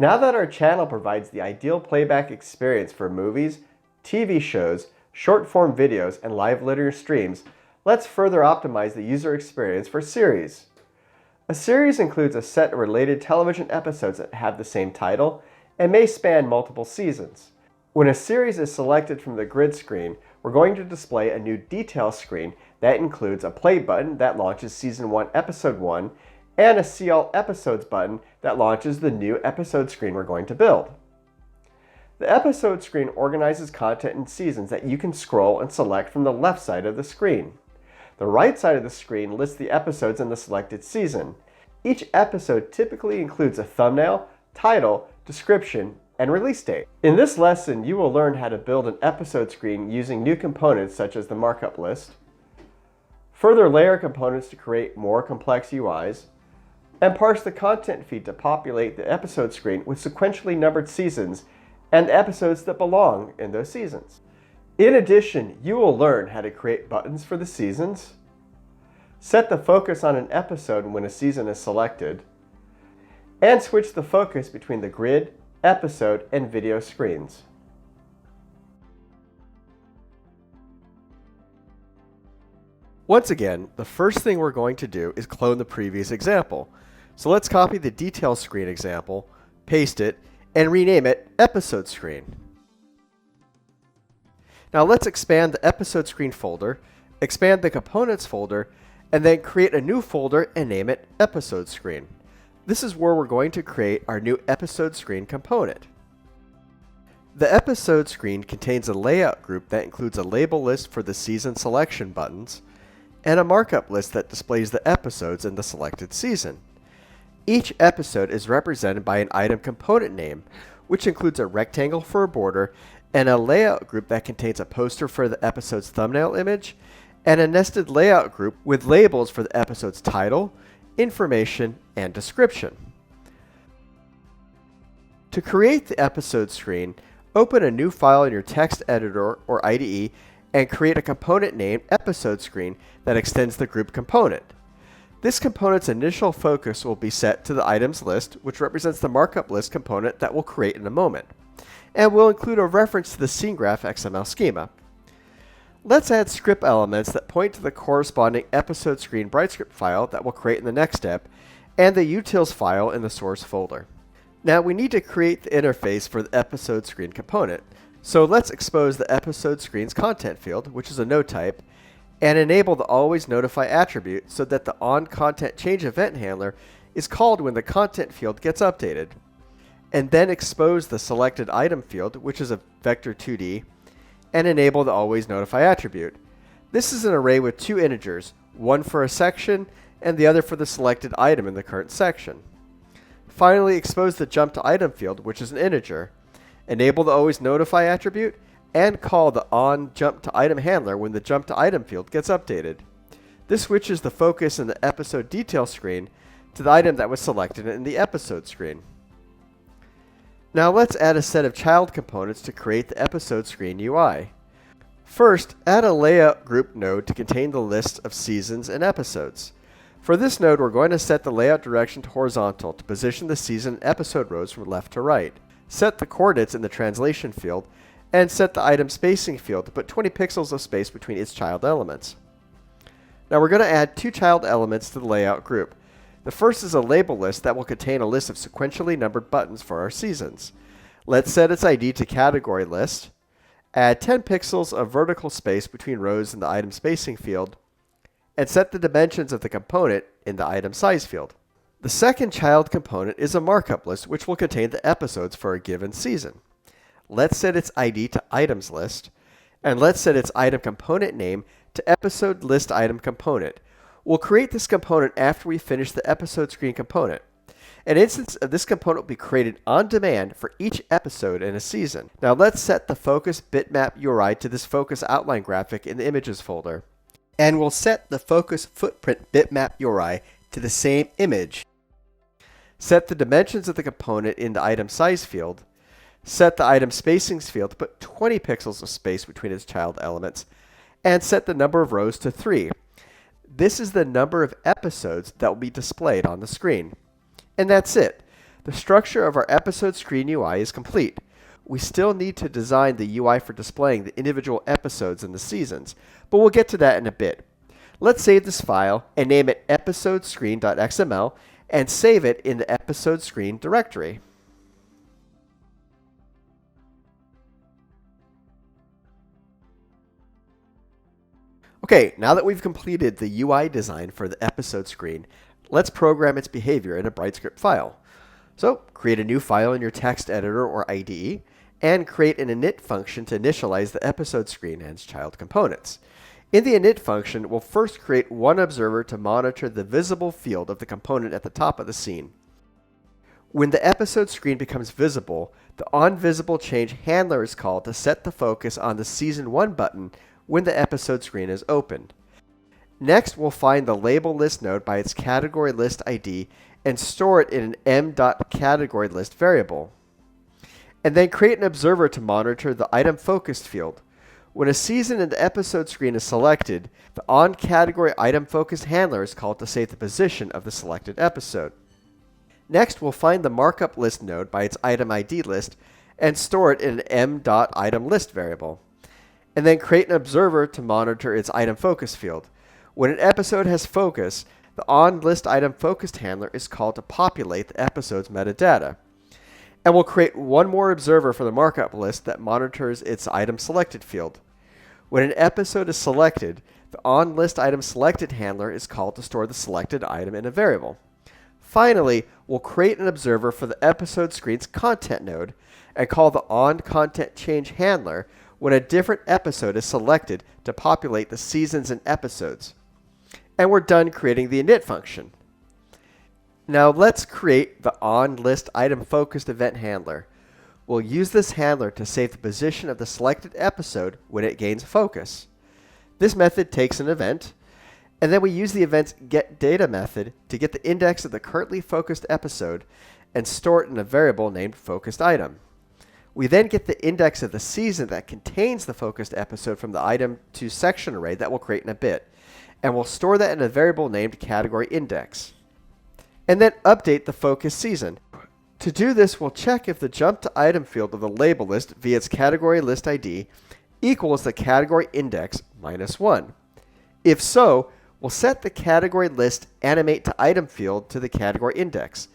Now that our channel provides the ideal playback experience for movies, TV shows, short-form videos, and live linear streams, let's further optimize the user experience for series. A series includes a set of related television episodes that have the same title and may span multiple seasons. When a series is selected from the grid screen, we're going to display a new detail screen that includes a play button that launches Season 1, Episode 1, and a See All Episodes button that launches the new episode screen we're going to build. The episode screen organizes content in seasons that you can scroll and select from the left side of the screen. The right side of the screen lists the episodes in the selected season. Each episode typically includes a thumbnail, title, description, and release date. In this lesson, you will learn how to build an episode screen using new components such as the markup list, further layer components to create more complex UIs, and parse the content feed to populate the episode screen with sequentially numbered seasons and the episodes that belong in those seasons. In addition, you will learn how to create buttons for the seasons, set the focus on an episode when a season is selected, and switch the focus between the grid, episode, and video screens. Once again, the first thing we're going to do is clone the previous example. So let's copy the detail screen example, paste it, and rename it Episode Screen. Now let's expand the Episode Screen folder, expand the Components folder, and then create a new folder and name it Episode Screen. This is where we're going to create our new Episode Screen component. The Episode Screen contains a layout group that includes a label list for the season selection buttons, and a markup list that displays the episodes in the selected season. Each episode is represented by an item component name, which includes a rectangle for a border, and a layout group that contains a poster for the episode's thumbnail image, and a nested layout group with labels for the episode's title, information, and description. To create the episode screen, open a new file in your text editor or IDE and create a component named Episode Screen that extends the group component. This component's initial focus will be set to the items list, which represents the markup list component that we'll create in a moment, and will include a reference to the SceneGraph XML schema. Let's add script elements that point to the corresponding EpisodesScreen BrightScript file that we'll create in the next step, and the utils file in the source folder. Now we need to create the interface for the Episode Screen component, so let's expose the Episode Screen's content field, which is a node type, and enable the Always Notify attribute so that the onContentChange event handler is called when the content field gets updated. And then expose the selected item field, which is a vector 2D, and enable the Always Notify attribute. This is an array with two integers, one for a section and the other for the selected item in the current section. Finally, expose the Jump to Item field, which is an integer. Enable the Always Notify attribute, and call the onJumpToItem handler when the Jump to Item field gets updated. This switches the focus in the episode detail screen to the item that was selected in the episode screen. Now let's add a set of child components to create the Episode Screen UI. First, add a layout group node to contain the list of seasons and episodes. For this node, we're going to set the layout direction to horizontal to position the season and episode rows from left to right. Set the coordinates in the translation field, and set the item spacing field to put 20 pixels of space between its child elements. Now we're going to add two child elements to the layout group. The first is a label list that will contain a list of sequentially numbered buttons for our seasons. Let's set its ID to category list, add 10 pixels of vertical space between rows in the item spacing field, and set the dimensions of the component in the item size field. The second child component is a markup list which will contain the episodes for a given season. Let's set its ID to items list, and let's set its item component name to EpisodesListItem component. We'll create this component after we finish the episode screen component. An instance of this component will be created on demand for each episode in a season. Now let's set the focus bitmap URI to this focus outline graphic in the images folder. And we'll set the focus footprint bitmap URI to the same image. Set the dimensions of the component in the item size field. Set the item spacings field to put 20 pixels of space between its child elements, and set the number of rows to 3. This is the number of episodes that will be displayed on the screen. And that's it. The structure of our EpisodesScreen UI is complete. We still need to design the UI for displaying the individual episodes in the seasons, but we'll get to that in a bit. Let's save this file and name it EpisodesScreen.xml and save it in the EpisodesScreen directory. Okay, now that we've completed the UI design for the episode screen, let's program its behavior in a BrightScript file. So, create a new file in your text editor or IDE, and create an init function to initialize the episode screen and its child components. In the init function, we'll first create one observer to monitor the visible field of the component at the top of the scene. When the episode screen becomes visible, the onVisibleChange handler is called to set the focus on the Season 1 button when the episode screen is opened. Next, we'll find the label list node by its category list ID and store it in an m.categoryList variable. And then create an observer to monitor the item focused field. When a season in the episode screen is selected, the onCategory item focused handler is called to save the position of the selected episode. Next, we'll find the MarkupList node by its item ID list and store it in an m.itemList variable. And then create an observer to monitor its item focus field. When an episode has focus, the onListItemFocused handler is called to populate the episode's metadata. And we'll create one more observer for the markup list that monitors its item selected field. When an episode is selected, the onListItemSelected handler is called to store the selected item in a variable. Finally, we'll create an observer for the episode screen's content node and call the onContentChange handler when a different episode is selected to populate the seasons and episodes. And we're done creating the init function. Now let's create the onListItemFocused event handler. We'll use this handler to save the position of the selected episode when it gains focus. This method takes an event, and then we use the event's getData method to get the index of the currently focused episode and store it in a variable named FocusedItem. We then get the index of the season that contains the focused episode from the item to section array that we'll create in a bit, and we'll store that in a variable named categoryIndex. And then update the focused season. To do this, we'll check if the jump to item field of the label list via its category list ID equals the category index -1. If so, we'll set the category list animate to item field to the category index.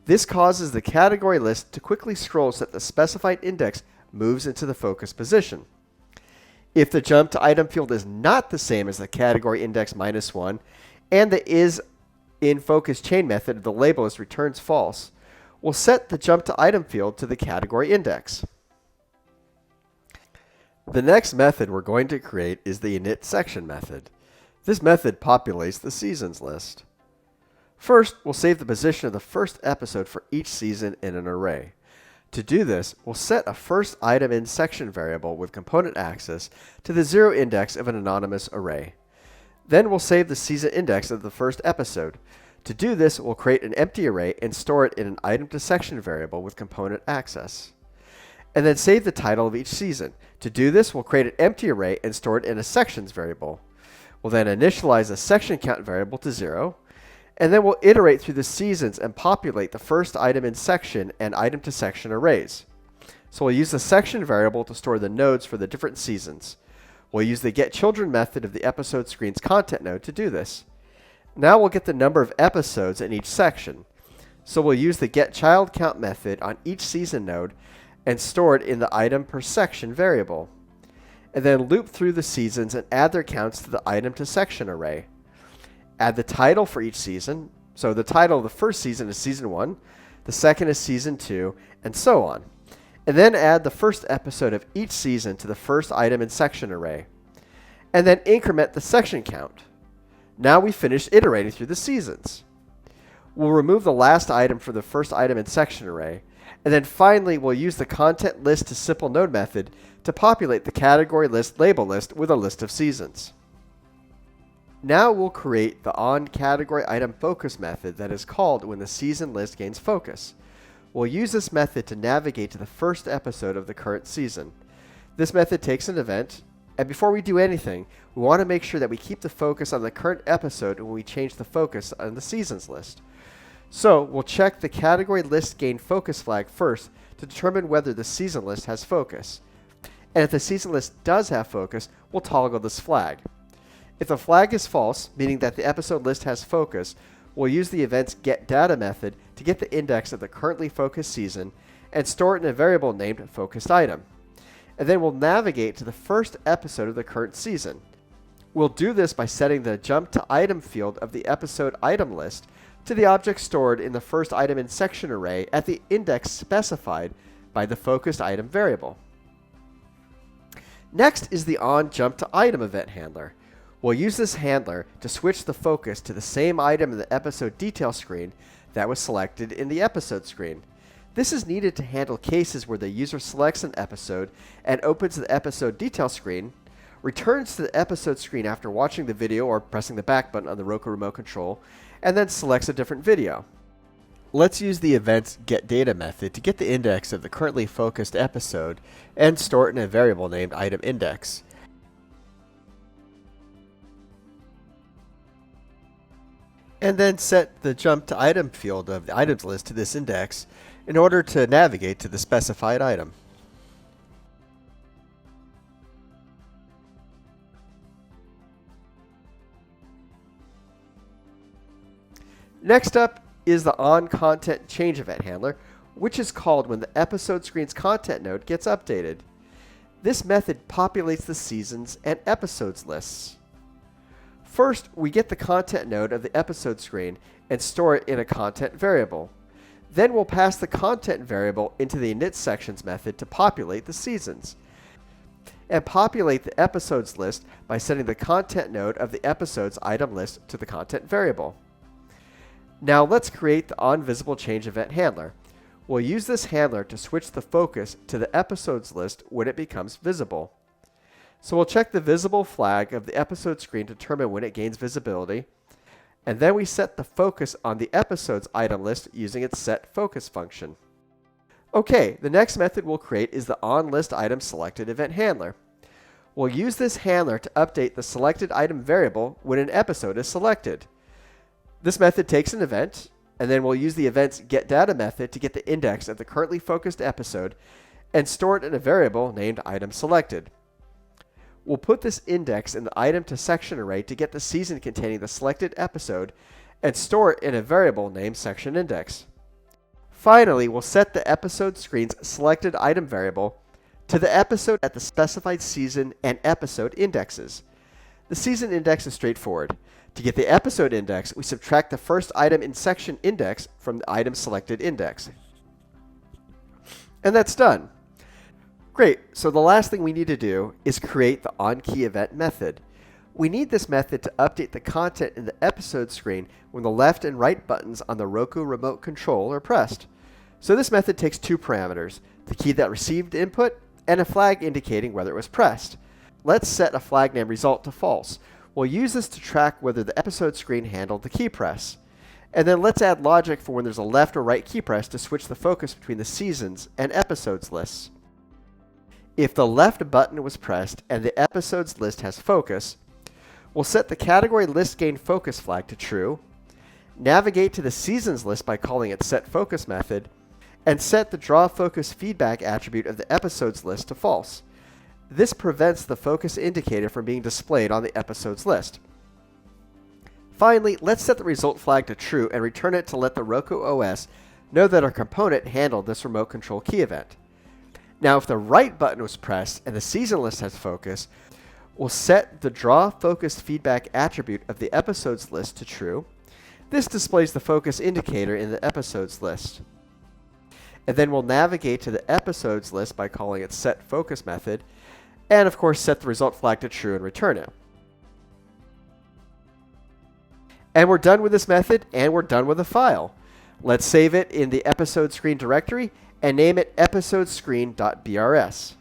This causes the category list to quickly scroll so that the specified index moves into the focus position. If the jump to item field is not the same as the category index -1 and the isInFocusChain method of the label list returns false, we'll set the jump to item field to the category index. The next method we're going to create is the initSection method. This method populates the seasons list. First, we'll save the position of the first episode for each season in an array. To do this, we'll set a firstItemInSection variable with component access to the 0 index of an anonymous array. Then we'll save the season index of the first episode. To do this, we'll create an empty array and store it in an item-to-section variable with component access. And then save the title of each season. To do this, we'll create an empty array and store it in a sections variable. We'll then initialize a section count variable to 0. And then we'll iterate through the seasons and populate the first item in section and item to section arrays. So we'll use the section variable to store the nodes for the different seasons. We'll use the getChildren method of the episode screen's content node to do this. Now we'll get the number of episodes in each section. So we'll use the getChildCount method on each season node and store it in the item per section variable. And then loop through the seasons and add their counts to the item to section array. Add the title for each season. So the title of the first season is Season 1, the second is Season 2, and so on. And then add the first episode of each season to the first item in section array. And then increment the section count. Now we've finished iterating through the seasons. We'll remove the last item for the first item in section array. And then finally, we'll use the content list to simple node method to populate the category list label list with a list of seasons. Now we'll create the onCategoryItemFocus method that is called when the season list gains focus. We'll use this method to navigate to the first episode of the current season. This method takes an event, and before we do anything, we want to make sure that we keep the focus on the current episode when we change the focus on the seasons list. So we'll check the category list gain focus flag first to determine whether the season list has focus. And if the season list does have focus, we'll toggle this flag. If the flag is false, meaning that the episode list has focus, we'll use the event's getData method to get the index of the currently focused season and store it in a variable named focused_item. And then we'll navigate to the first episode of the current season. We'll do this by setting the jump to item field of the episode item list to the object stored in the first item in section array at the index specified by the focused item variable. Next is the onJumpToItem event handler. We'll use this handler to switch the focus to the same item in the episode detail screen that was selected in the episode screen. This is needed to handle cases where the user selects an episode and opens the episode detail screen, returns to the episode screen after watching the video or pressing the back button on the Roku remote control, and then selects a different video. Let's use the event's getData method to get the index of the currently focused episode and store it in a variable named itemIndex. And then set the jump to item field of the items list to this index in order to navigate to the specified item. Next up is the onContentChange event handler, which is called when the episode screen's content node gets updated. This method populates the seasons and episodes lists. First, we get the content node of the episode screen and store it in a content variable. Then we'll pass the content variable into the initSections method to populate the seasons, and populate the episodes list by setting the content node of the episodes item list to the content variable. Now let's create the onVisibleChange event handler. We'll use this handler to switch the focus to the episodes list when it becomes visible. So we'll check the visible flag of the episode screen to determine when it gains visibility, and then we set the focus on the episodes item list using its setFocus function. Okay, the next method we'll create is the onListItemSelected event handler. We'll use this handler to update the selected item variable when an episode is selected. This method takes an event, and then we'll use the event's getData method to get the index of the currently focused episode and store it in a variable named itemSelected. We'll put this index in the item to section array to get the season containing the selected episode and store it in a variable named sectionIndex. Finally, we'll set the episode screen's selected item variable to the episode at the specified season and episode indexes. The season index is straightforward. To get the episode index, we subtract the first item in section index from the item selected index. And that's done. Great, so the last thing we need to do is create the onKeyEvent method. We need this method to update the content in the episode screen when the left and right buttons on the Roku remote control are pressed. So this method takes two parameters, the key that received input and a flag indicating whether it was pressed. Let's set a flag name result to false. We'll use this to track whether the episode screen handled the key press. And then let's add logic for when there's a left or right key press to switch the focus between the seasons and episodes lists. If the left button was pressed and the episodes list has focus, we'll set the category list gain focus flag to true, navigate to the seasons list by calling its setFocus method, and set the draw focus feedback attribute of the episodes list to false. This prevents the focus indicator from being displayed on the episodes list. Finally, let's set the result flag to true and return it to let the Roku OS know that our component handled this remote control key event. Now, if the right button was pressed and the season list has focus, we'll set the draw focus feedback attribute of the episodes list to true. This displays the focus indicator in the episodes list. And then we'll navigate to the episodes list by calling its setFocus method, and of course set the result flag to true and return it. And we're done with this method, and we're done with the file. Let's save it in the EpisodesScreen directory and name it EpisodesScreen.brs.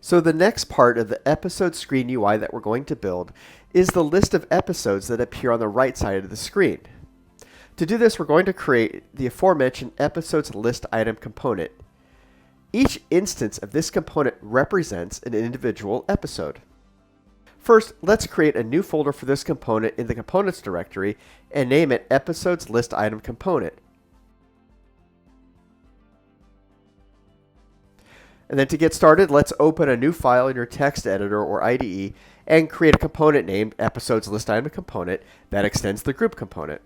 So the next part of the EpisodesScreen UI that we're going to build is the list of episodes that appear on the right side of the screen. To do this, we're going to create the aforementioned EpisodesListItem component. Each instance of this component represents an individual episode. First, let's create a new folder for this component in the Components directory and name it EpisodesListItem Component. And then to get started, let's open a new file in your text editor or IDE and create a component named EpisodesListItem Component that extends the group component.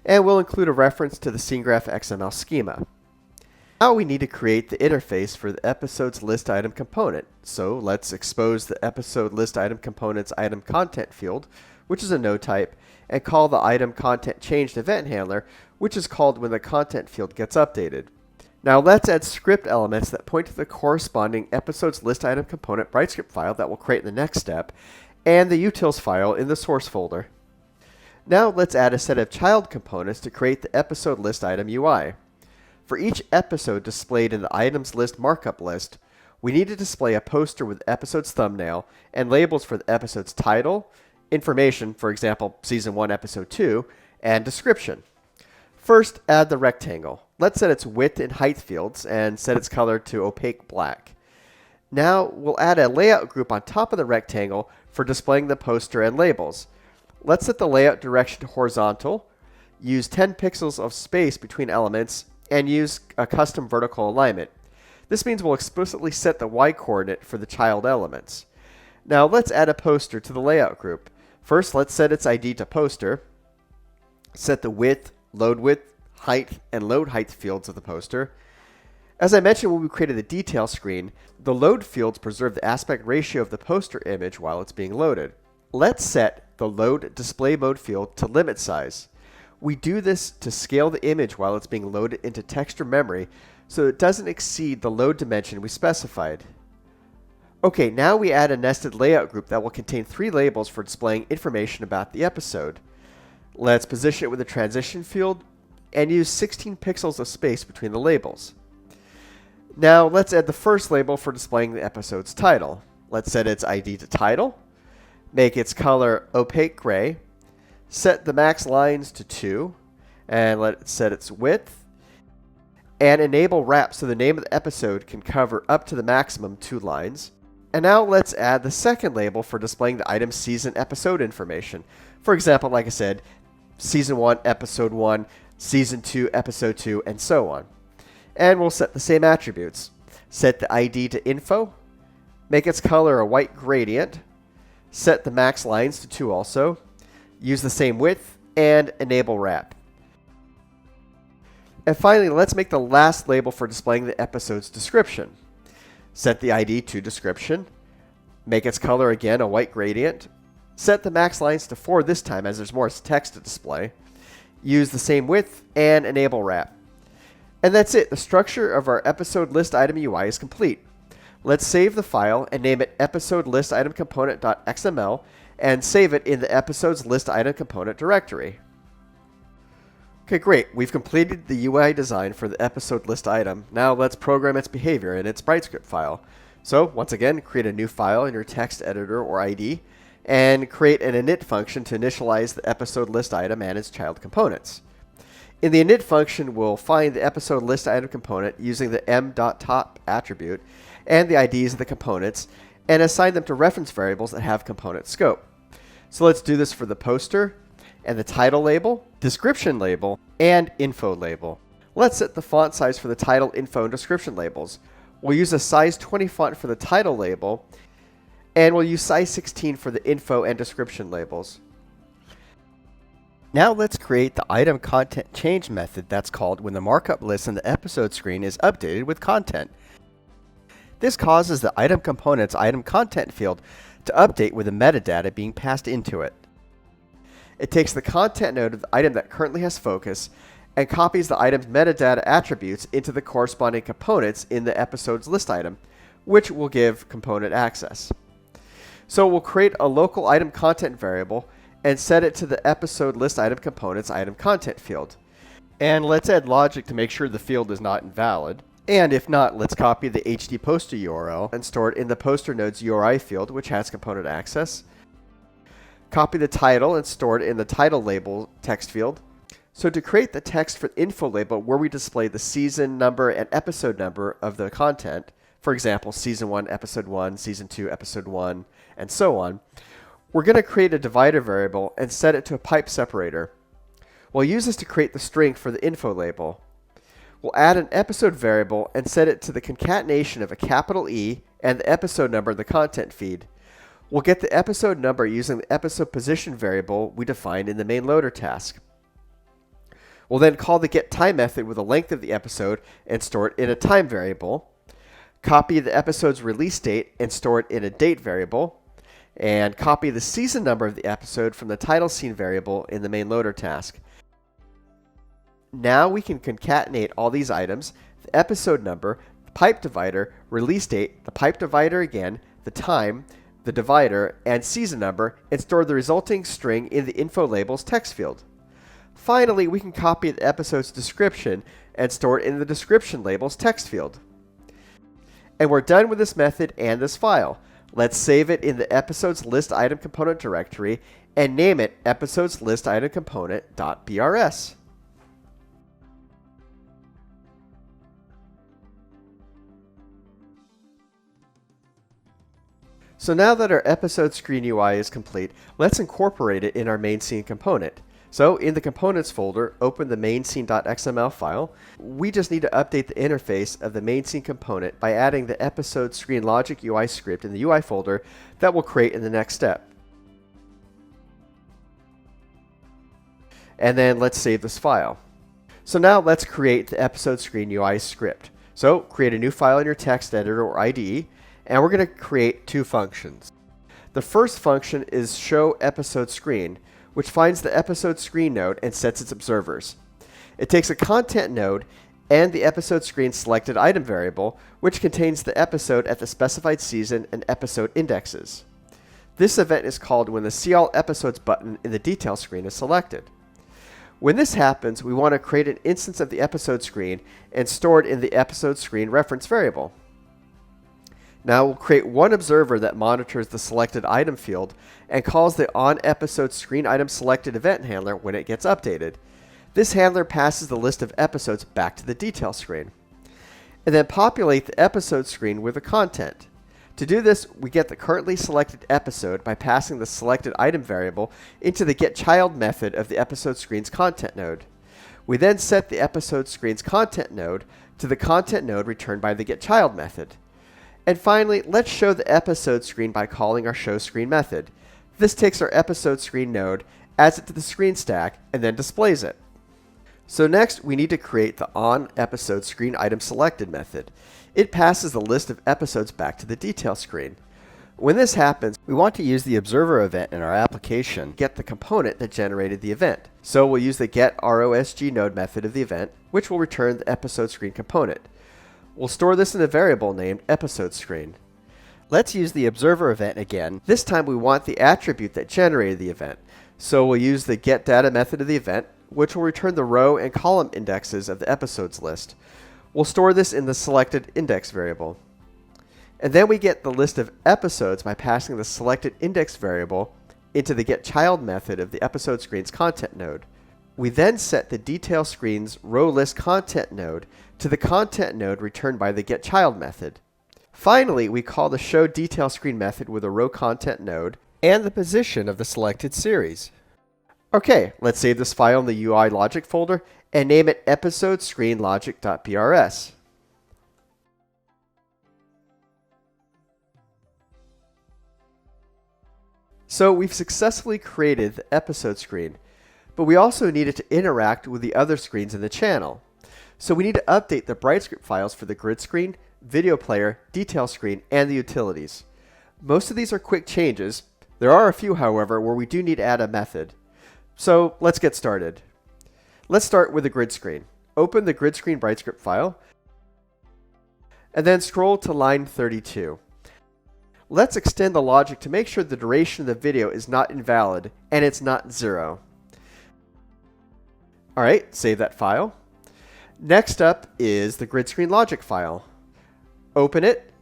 And we'll include a reference to the SceneGraph XML schema. Now we need to create the interface for the EpisodesListItem component. So let's expose the EpisodesListItem component's item content field, which is a node type, and call the item content changed event handler, which is called when the content field gets updated. Now let's add script elements that point to the corresponding EpisodesListItem component BrightScript file that will create the next step, and the utils file in the source folder. Now let's add a set of child components to create the EpisodesListItem UI. For each episode displayed in the items list markup list, we need to display a poster with episode's thumbnail and labels for the episode's title, information, for example, Season 1, Episode 2, and description. First, add the rectangle. Let's set its width and height fields and set its color to opaque black. Now, we'll add a layout group on top of the rectangle for displaying the poster and labels. Let's set the layout direction to horizontal, use 10 pixels of space between elements, and use a custom vertical alignment. This means we'll explicitly set the Y coordinate for the child elements. Now let's add a poster to the layout group. First, let's set its ID to poster, set the width, height, and load height fields of the poster. As I mentioned when we created the detail screen, the load fields preserve the aspect ratio of the poster image while it's being loaded. Let's set the load display mode field to limit size. We do this to scale the image while it's being loaded into texture memory so it doesn't exceed the load dimension we specified. Okay, now we add a nested layout group that will contain 3 labels for displaying information about the episode. Let's position it with a transition field and use 16 pixels of space between the labels. Now let's add the first label for displaying the episode's title. Let's set its ID to title, make its color opaque gray, set the max lines to 2, and let's set its width, and enable wrap so the name of the episode can cover up to the maximum 2 lines. And now let's add the second label for displaying the item's season episode information. For example, like I said, Season 1, Episode 1, Season 2, Episode 2, and so on. And we'll set the same attributes. Set the ID to info, make its color a white gradient, set the max lines to 2 also, use the same width, and enable wrap. And finally, let's make the last label for displaying the episode's description. Set the ID to description, make its color again a white gradient, set the max lines to 4 this time as there's more text to display, use the same width, and enable wrap. And that's it. The structure of our EpisodesListItem UI is complete. Let's save the file and name it EpisodesListItem Component.xml and save it in the EpisodesListItem Component directory. Okay, great. We've completed the UI design for the EpisodesListItem. Now let's program its behavior in its BrightScript file. So, once again, create a new file in your text editor or IDE and create an init function to initialize the EpisodesListItem and its child components. In the init function, we'll find the EpisodesListItem component using the m.top attribute and the IDs of the components and assign them to reference variables that have component scope. So let's do this for the poster and the title label, description label, and info label. Let's set the font size for the title, info, and description labels. We'll use a size 20 font for the title label, and we'll use size 16 for the info and description labels. Now let's create the item content change method that's called when the markup list in the episode screen is updated with content. This causes the item component's item content field to update with the metadata being passed into it. It takes the content node of the item that currently has focus and copies the item's metadata attributes into the corresponding components in the episode's list item, which will give component access. So we'll create a local item content variable and set it to the episode list item component's item content field. And let's add logic to make sure the field is not invalid. And if not, let's copy the HD poster URL and store it in the poster node's URI field, which has component access. Copy the title and store it in the title label text field. So to create the text for the info label where we display the season number and episode number of the content, for example, Season 1, Episode 1, Season 2, Episode 1, and so on, we're going to create a divider variable and set it to a pipe separator. We'll use this to create the string for the info label. We'll add an episode variable and set it to the concatenation of a capital E and the episode number of the content feed. We'll get the episode number using the episode position variable we defined in the MainLoader task. We'll then call the getTime method with the length of the episode and store it in a time variable, copy the episode's release date and store it in a date variable, and copy the season number of the episode from the title scene variable in the MainLoader task. Now we can concatenate all these items, the episode number, the pipe divider, release date, the pipe divider again, the time, the divider, and season number, and store the resulting string in the info label's text field. Finally, we can copy the episode's description and store it in the description label's text field. And we're done with this method and this file. Let's save it in the EpisodesListItem component directory and name it EpisodesListItem component.brs. So now that our EpisodesScreen UI is complete, let's incorporate it in our main scene component. So in the components folder, open the mainScene.xml file. We just need to update the interface of the main scene component by adding the EpisodesScreen Logic UI script in the UI folder that we'll create in the next step. And then let's save this file. So now let's create the EpisodesScreen UI script. So create a new file in your text editor or IDE, and we're going to create two functions. The first function is showEpisodeScreen, which finds the EpisodesScreen node and sets its observers. It takes a content node and the EpisodesScreen selected item variable, which contains the episode at the specified season and episode indexes. This event is called when the See All Episodes button in the detail screen is selected. When this happens, we want to create an instance of the episode screen and store it in the EpisodesScreen reference variable. Now we'll create one observer that monitors the selected item field and calls the onEpisodesScreen item selected event handler when it gets updated. This handler passes the list of episodes back to the detail screen. And then populate the episode screen with the content. To do this, we get the currently selected episode by passing the selected item variable into the getChild method of the EpisodesScreen's content node. We then set the EpisodesScreen's content node to the content node returned by the getChild method. And finally, let's show the episode screen by calling our showScreen method. This takes our episode screen node, adds it to the screen stack, and then displays it. So next, we need to create the onEpisodesScreen item selected method. It passes the list of episodes back to the detail screen. When this happens, we want to use the observer event in our application, get the component that generated the event. So we'll use the getROSG node method of the event, which will return the episode screen component. We'll store this in a variable named EpisodesScreen. Let's use the observer event again. This time we want the attribute that generated the event. So we'll use the getData method of the event, which will return the row and column indexes of the episodes list. We'll store this in the selected index variable. And then we get the list of episodes by passing the selected index variable into the getChild method of the EpisodesScreen's content node. We then set the DetailScreen's row list content node to the content node returned by the getChild method. Finally, we call the showDetailScreen method with a row content node and the position of the selected series. Okay, let's save this file in the UI Logic folder and name it EpisodesScreenLogic.brs. So we've successfully created the episode screen, but we also need it to interact with the other screens in the channel. So we need to update the BrightScript files for the GridScreen, Video Player, DetailScreen, and the utilities. Most of these are quick changes. There are a few, however, where we do need to add a method. So let's get started. Let's start with the GridScreen. Open the GridScreen BrightScript file, and then scroll to line 32. Let's extend the logic to make sure the duration of the video is not invalid and it's not 0. Alright, save that file. Next up is the GridScreen Logic file. Open it,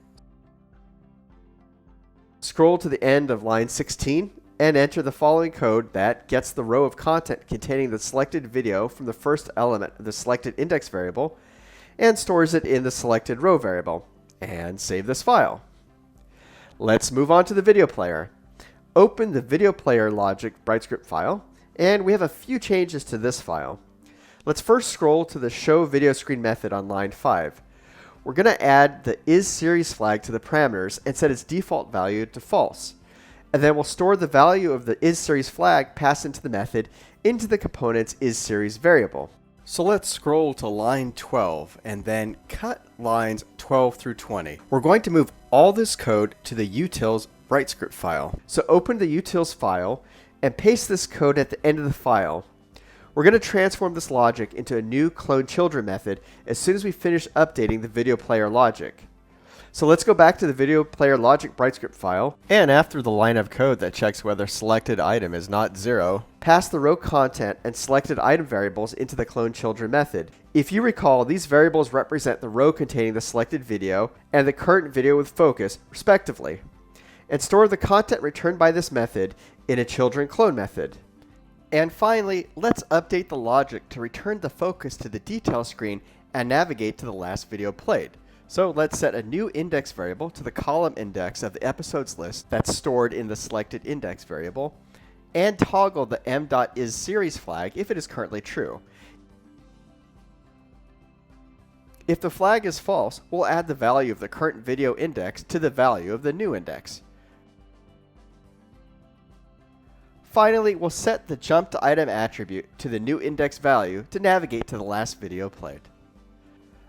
scroll to the end of line 16, and enter the following code that gets the row of content containing the selected video from the first element of the selected index variable and stores it in the selected row variable, and save this file. Let's move on to the video player. Open the video player Logic BrightScript file, and we have a few changes to this file. Let's first scroll to the show video screen method on line 5. We're going to add the isSeries flag to the parameters and set its default value to false. And then we'll store the value of the isSeries flag passed into the method into the component's isSeries variable. So let's scroll to line 12 and then cut lines 12 through 20. We're going to move all this code to the utils BrightScript file. So open the utils file and paste this code at the end of the file. We're going to transform this logic into a new clone children method as soon as we finish updating the video player logic. So let's go back to the video player logic BrightScript file, and after the line of code that checks whether selected item is not 0, pass the row content and selected item variables into the clone children method. If you recall, these variables represent the row containing the selected video and the current video with focus, respectively. And store the content returned by this method in a children clone method. And finally, let's update the logic to return the focus to the detail screen and navigate to the last video played. So let's set a new index variable to the column index of the episodes list that's stored in the selected index variable, and toggle the m.isSeries flag if it is currently true. If the flag is false, we'll add the value of the current video index to the value of the new index. Finally, we'll set the jump to item attribute to the new index value to navigate to the last video played.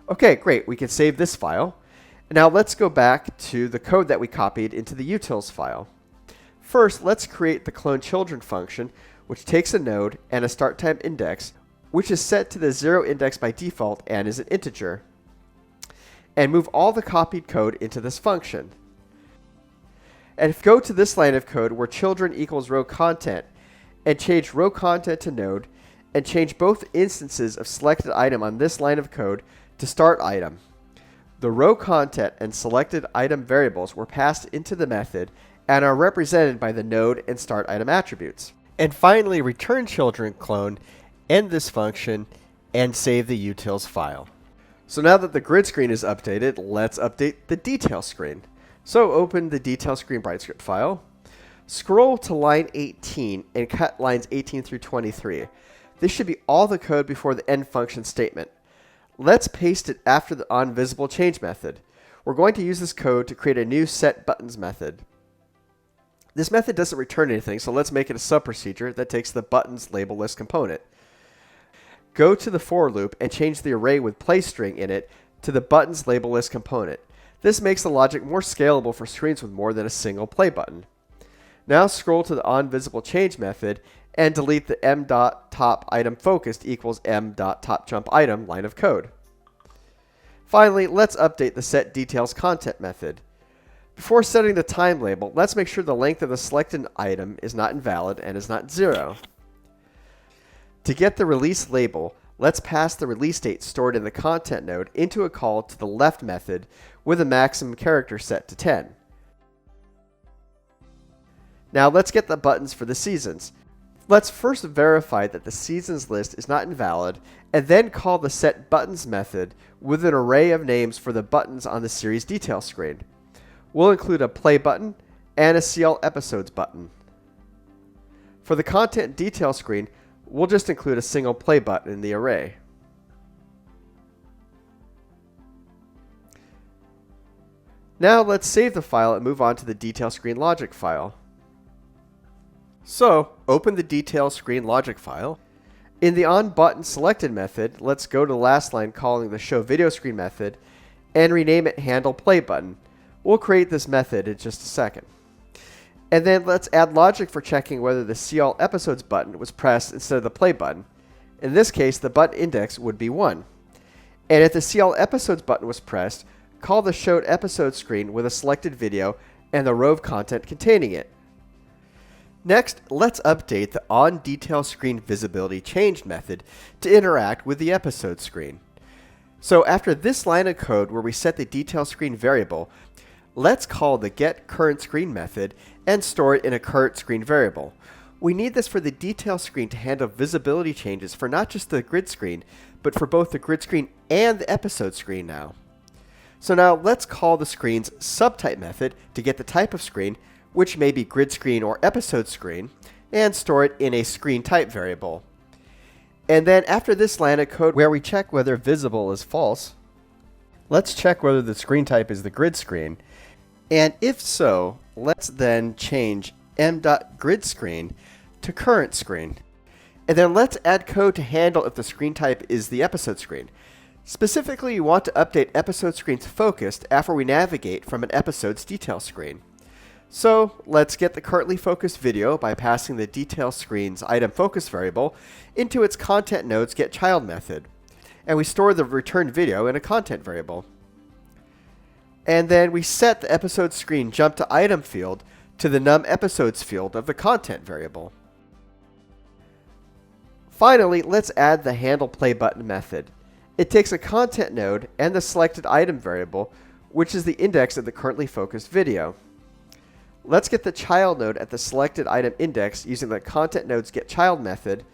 Okay, great. We can save this file. Now let's go back to the code that we copied into the utils file. First, let's create the clone children function, which takes a node and a start time index, which is set to the 0 index by default and is an integer, and move all the copied code into this function. And if go to this line of code where children equals row content and change row content to node and change both instances of selected item on this line of code to start item. The row content and selected item variables were passed into the method and are represented by the node and start item attributes. And finally, return children clone, end this function, and save the utils file. So now that the grid screen is updated, let's update the detail screen. So open the DetailScreen BrightScript file, scroll to line 18 and cut lines 18 through 23. This should be all the code before the end function statement. Let's paste it after the onVisibleChange method. We're going to use this code to create a new setButtons method. This method doesn't return anything, so let's make it a subprocedure that takes the buttons label list component. Go to the for loop and change the array with placeString in it to the buttons label list component. This makes the logic more scalable for screens with more than a single play button. Now scroll to the onVisibleChange method and delete the m.topItemFocused equals m.topJumpItem line of code. Finally, let's update the setDetailsContent method. Before setting the time label, let's make sure the length of the selected item is not invalid and is not 0. To get the release label, let's pass the release date stored in the content node into a call to the left method with a maximum character set to 10. Now let's get the buttons for the seasons. Let's first verify that the seasons list is not invalid, and then call the setButtons method with an array of names for the buttons on the series detail screen. We'll include a play button and a see all episodes button. For the content detail screen, we'll just include a single play button in the array. Now let's save the file and move on to the DetailScreen Logic file. So, open the DetailScreen Logic file. In the onButtonSelected method, let's go to the last line calling the showVideoScreen method and rename it handlePlayButton. We'll create this method in just a second. And then let's add logic for checking whether the see all episodes button was pressed instead of the play button. In this case, the button index would be 1. And if the see all episodes button was pressed, call the showed episode screen with a selected video and the row of content containing it. Next, let's update the onDetailScreenVisibilityChanged method to interact with the episode screen. So after this line of code where we set the detail screen variable, let's call the getCurrentScreen method and store it in a currentScreen variable. We need this for the DetailScreen to handle visibility changes for not just the grid screen, but for both the grid screen and the episode screen now. So now let's call the screen's subtype method to get the type of screen, which may be grid screen or episode screen, and store it in a screen type variable. And then after this line of code where we check whether visible is false, let's check whether the screen type is the grid screen. And if so, let's then change m.GridScreen to currentScreen. And then let's add code to handle if the screen type is the episode screen. Specifically, you want to update episode screen's focused after we navigate from an episode's detail screen. So let's get the currently focused video by passing the DetailScreen's item focus variable into its content node's getChild method. And we store the returned video in a content variable. And then we set the episode screen jump to item field to the num episodes field of the content variable. Finally, let's add the handle play button method. It takes a content node and the selected item variable, which is the index of the currently focused video. Let's get the child node at the selected item index using the content node's getChild method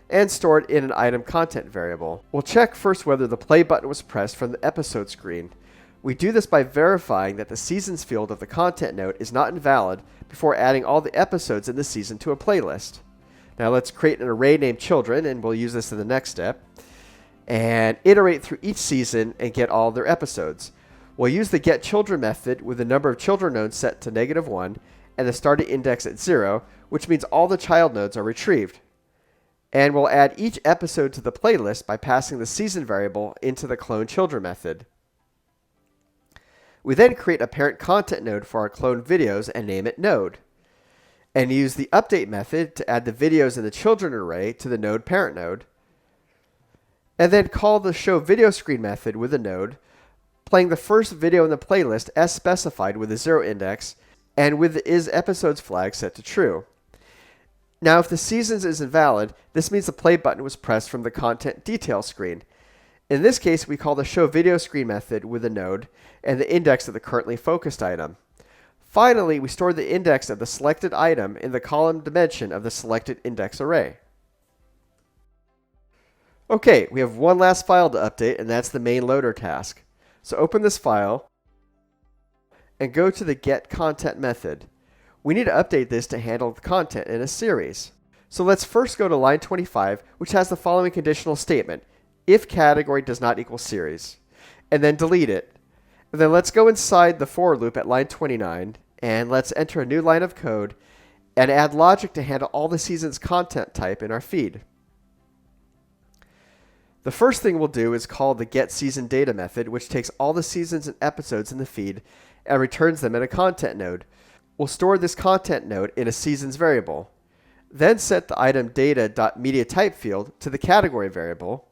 and store it in an item content variable. We'll check first whether the play button was pressed from the episode screen. We do this by verifying that the seasons field of the content node is not invalid before adding all the episodes in the season to a playlist. Now let's create an array named children, and we'll use this in the next step, and iterate through each season and get all their episodes. We'll use the getChildren method with the number of children nodes set to -1 and the starting index at 0, which means all the child nodes are retrieved. And we'll add each episode to the playlist by passing the season variable into the cloneChildren method. We then create a parent content node for our cloned videos and name it node. And use the update method to add the videos in the children array to the node parent node. And then call the showVideoScreen method with a node, playing the first video in the playlist as specified with a 0 index and with the isEpisodes flag set to true. Now if the seasons is invalid, this means the play button was pressed from the content detail screen. In this case, we call the showVideoScreen method with a node and the index of the currently focused item. Finally, we store the index of the selected item in the column dimension of the selected index array. Okay, we have one last file to update, and that's the MainLoader task. So open this file and go to the getContent method. We need to update this to handle the content in a series. So let's first go to line 25, which has the following conditional statement: if category does not equal series, and then delete it. And then let's go inside the for loop at line 29, and let's enter a new line of code and add logic to handle all the season's content type in our feed. The first thing we'll do is call the getSeasonData method, which takes all the seasons and episodes in the feed and returns them in a content node. We'll store this content node in a seasons variable. Then set the item data.mediaType field to the category variable,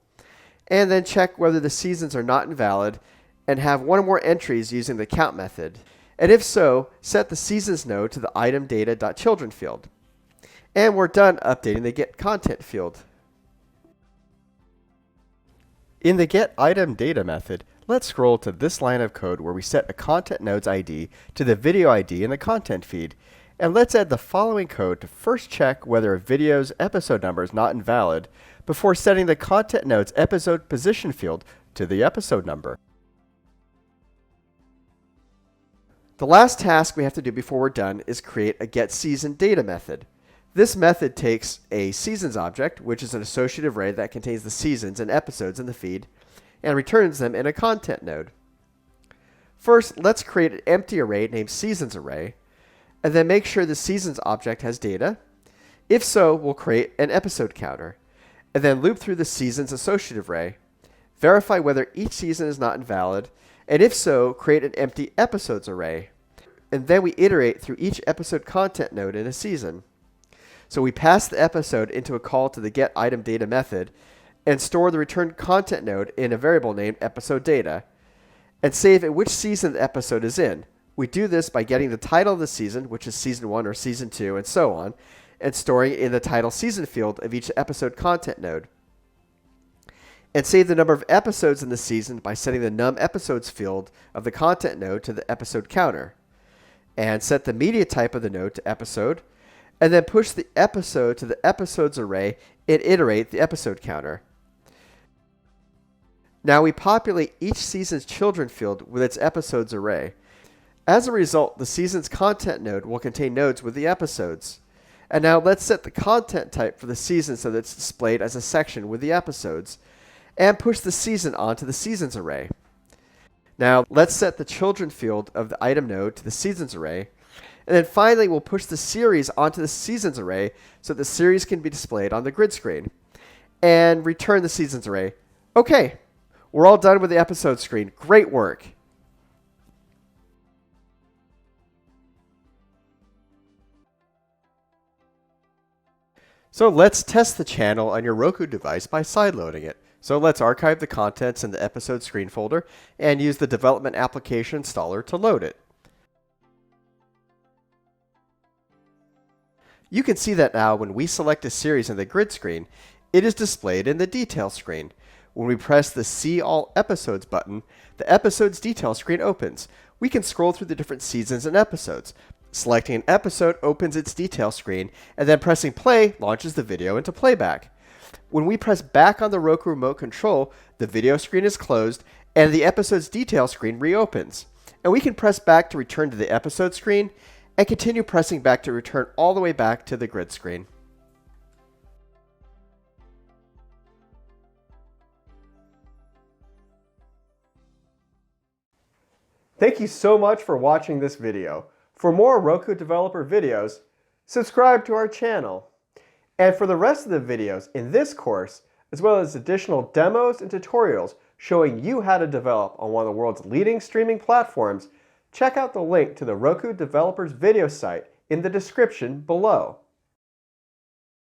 and then check whether the seasons are not invalid and have one or more entries using the count method. And if so, set the seasons node to the item data.children field. And we're done updating the getContent field. In the getItemData method, let's scroll to this line of code where we set a content node's ID to the video ID in the content feed. And let's add the following code to first check whether a video's episode number is not invalid before setting the content node's episode position field to the episode number. The last task we have to do before we're done is create a getSeasonData method. This method takes a seasons object, which is an associative array that contains the seasons and episodes in the feed, and returns them in a content node. First, let's create an empty array named seasonsArray, and then make sure the seasons object has data. If so, we'll create an episode counter, and then loop through the seasons associative array, verify whether each season is not invalid, and if so, create an empty episodes array. And then we iterate through each episode content node in a season. So we pass the episode into a call to the getItemData method and store the returned content node in a variable named EpisodeData and save at which season the episode is in. We do this by getting the title of the season, which is season 1 or season 2 and so on, and storing it in the title season field of each episode content node. And save the number of episodes in the season by setting the num episodes field of the content node to the episode counter. and set the media type of the node to episode, and then push the episode to the episodes array and iterate the episode counter. Now we populate each season's children field with its episodes array. As a result, the season's content node will contain nodes with the episodes. And now let's set the content type for the season so that it's displayed as a section with the episodes, and push the season onto the seasons array. Now let's set the children field of the item node to the seasons array, and then finally we'll push the series onto the seasons array so the series can be displayed on the grid screen, and return the seasons array. Okay, we're all done with the episode screen. Great work! So let's test the channel on your Roku device by sideloading it. So let's archive the contents in the episode screen folder and use the development application installer to load it. You can see that now when we select a series in the grid screen, it is displayed in the detail screen. When we press the See All Episodes button, the episode's detail screen opens. We can scroll through the different seasons and episodes. Selecting an episode opens its detail screen, and then pressing play launches the video into playback. When we press back on the Roku remote control, the video screen is closed and the episode's detail screen reopens. And we can press back to return to the episode screen and continue pressing back to return all the way back to the grid screen. Thank you so much for watching this video. For more Roku developer videos, subscribe to our channel. And for the rest of the videos in this course, as well as additional demos and tutorials showing you how to develop on one of the world's leading streaming platforms, check out the link to the Roku Developers video site in the description below.